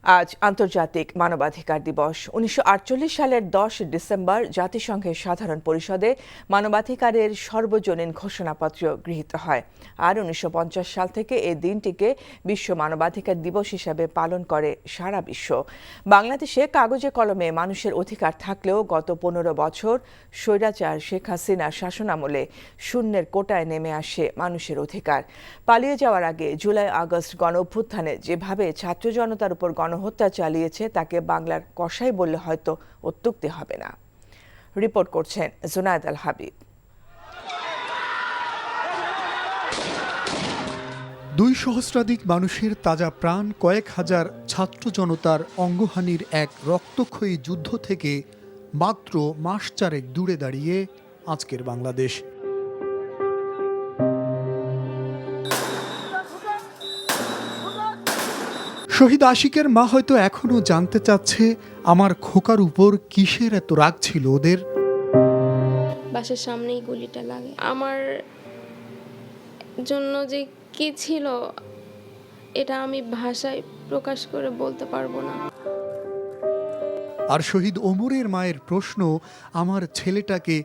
আজ আন্তর্জাতিক মানবাধিকার দিবস। ১৯৪৮ সালের ১০ ডিসেম্বর জাতিসংঘের সাধারণ পরিষদে মানবাধিকারের সর্বজনীন ঘোষণাপত্র গৃহীত হয়। আর ১৯৫০ সাল থেকে এই দিনটিকে বিশ্ব মানবাধিকার দিবস হিসেবে পালন করে সারা বিশ্ব। বাংলাদেশে কাগজে কলমে মানুষের অধিকার থাকলেও গত ১৫ বছর স্বৈরাচার শেখ হাসিনার শাসনামলে শূন্যের কোটায় নেমে আসে মানুষের অধিকার। পালিয়ে যাওয়ার আগে জুলাই আগস্ট গণঅভ্যুত্থানে যেভাবে ছাত্র জনতার উপর গণহত্যা চালিয়েছে তাকে বাংলার কসাই বললে হয়তো অত্যুক্তি হবে না। রিপোর্ট করছেন জুনায়েদ আল হাবিব। ২ সহস্রাধিক মানুষের তাজা প্রাণ, কয়েক হাজার ছাত্র জনতার অঙ্গহানির এক রক্তক্ষয়ী যুদ্ধ থেকে মাত্র মাস চারেক দূরে দাঁড়িয়ে আজকের বাংলাদেশ। শহীদ আশিকের মা হয়তো এখনো জানতে চাচ্ছে আমার খোকার উপর কিসের এত রাগ ছিল ওদের। বাসার সামনেই গুলিটা লাগে। আমার জন্য যে কি ছিল এটা আমি ভাষায় প্রকাশ করে বলতে পারবো না। আর শহীদ ওমরের মায়ের প্রশ্ন, আমার ছেলেটাকে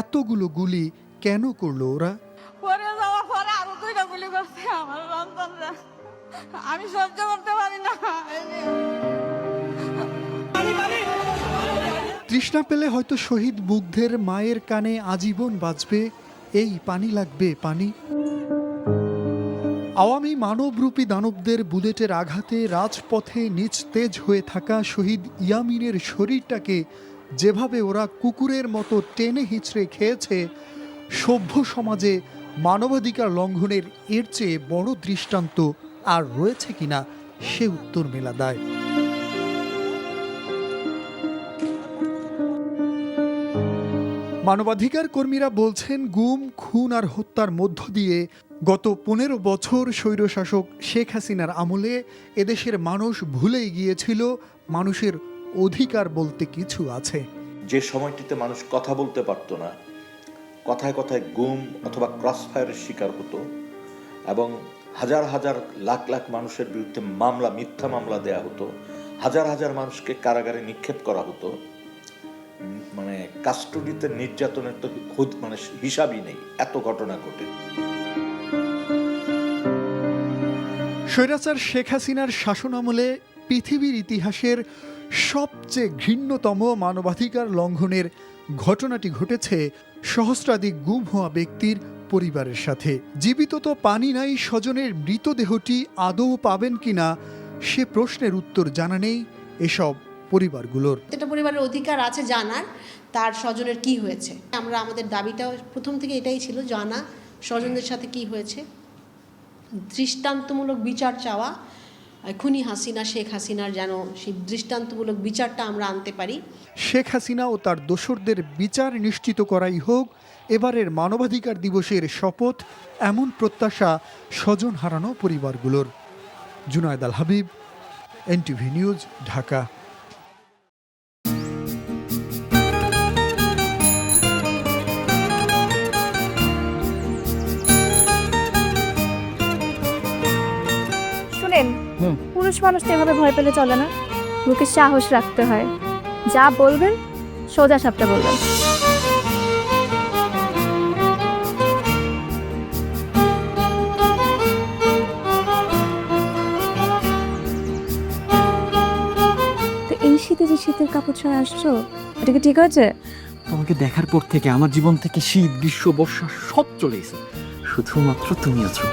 এতগুলো গুলি কেন করলো ওরা? পরে যাওয়ার পরে আরো 2টা গুলি করছে আমার সন্তানরা, আমি সহ্য করতে পারি না। তৃষ্ণা পেলে হয়তো শহীদ মুগ্ধের মায়ের কানে আজীবন বাজবে এই পানি লাগবে পানি। আওয়ামী মানবরূপী দানবদের বুলেটের আঘাতে রাজপথে নিস্তেজ হয়ে থাকা শহীদ ইয়ামিনের শরীরটাকে যেভাবে ওরা কুকুরের মতো টেনে হিঁচড়ে খেয়েছে, সভ্য সমাজে মানবাধিকার লঙ্ঘনের এর চেয়ে বড় দৃষ্টান্ত আর রয়েছে কিনা সে উত্তর মেলা দায়। মানবাধিকার কর্মীরা বলছেন, গুম, খুন আর হত্যার মধ্য দিয়ে গত ১৫ বছর স্বৈরশাসক শেখ হাসিনার আমলে এদেশের মানুষ ভুলেই গিয়েছিল মানুষের অধিকার বলতে কিছু আছে। যে সময়টিতে মানুষ কথা বলতে পারত না, কথায় কথায় গুম অথবা ক্রসফায়ারের শিকার হতো এবং হাজার হাজার লাখ লাখ মানুষের বিরুদ্ধে মিথ্যা মামলা দেয়া হতো, হাজার হাজার মানুষকে কারাগারে নিক্ষেপ করা হতো, মানে কাস্টডিতে নির্যাতনের তো হিসাবই নেই, এত ঘটনা ঘটে। স্বৈরাচার শেখ হাসিনার শাসনামলে পৃথিবীর ইতিহাসের সবচেয়ে ঘৃণ্যতম মানবাধিকার লঙ্ঘনের ঘটনাটি ঘটেছে সহস্রাধিক গুম হওয়া ব্যক্তির পরিবারের সাথে। জীবিত তো পানি নাই, স্বজনের মৃতদেহটি আদৌ পাবেন কিনা সে প্রশ্নের উত্তর জানা নেই এসব পরিবারগুলোর। একটা পরিবারের অধিকার আছে জানার তার স্বজনের কি হয়েছে। আমরা আমাদের দাবিটাও প্রথম থেকে এটাই ছিল, জানা স্বজনদের সাথে কি হয়েছে, দৃষ্টান্তমূলক বিচার চাওয়া। খুনি হাসিনা, শেখ হাসিনার যেন সেই দৃষ্টান্তমূলক বিচারটা আমরা আনতে পারি। শেখ হাসিনা ও তার দোসরদের বিচার নিশ্চিত করাই হোক এবারের মানবাধিকার দিবসের শপথ, এমন প্রত্যাশা স্বজন হারানো পরিবারগুলোর। জুনায়েদ আল হাবিব, এনটিভি নিউজ, ঢাকা। পুরুষ মানুষ তো এভাবে ভয় পেলে চলে না, বুকে সাহস রাখতে হয়। যা বলবেন সোজা সাপটা বলবেন। তো এই শীতে যে শীতের কাপড় ছাড়া আসছো, এটা কি ঠিক আছে? তোমাকে দেখার পর থেকে আমার জীবন থেকে শীত, গ্রীষ্ম, বর্ষা সব চলে গেছে, শুধুমাত্র তুমি আছো।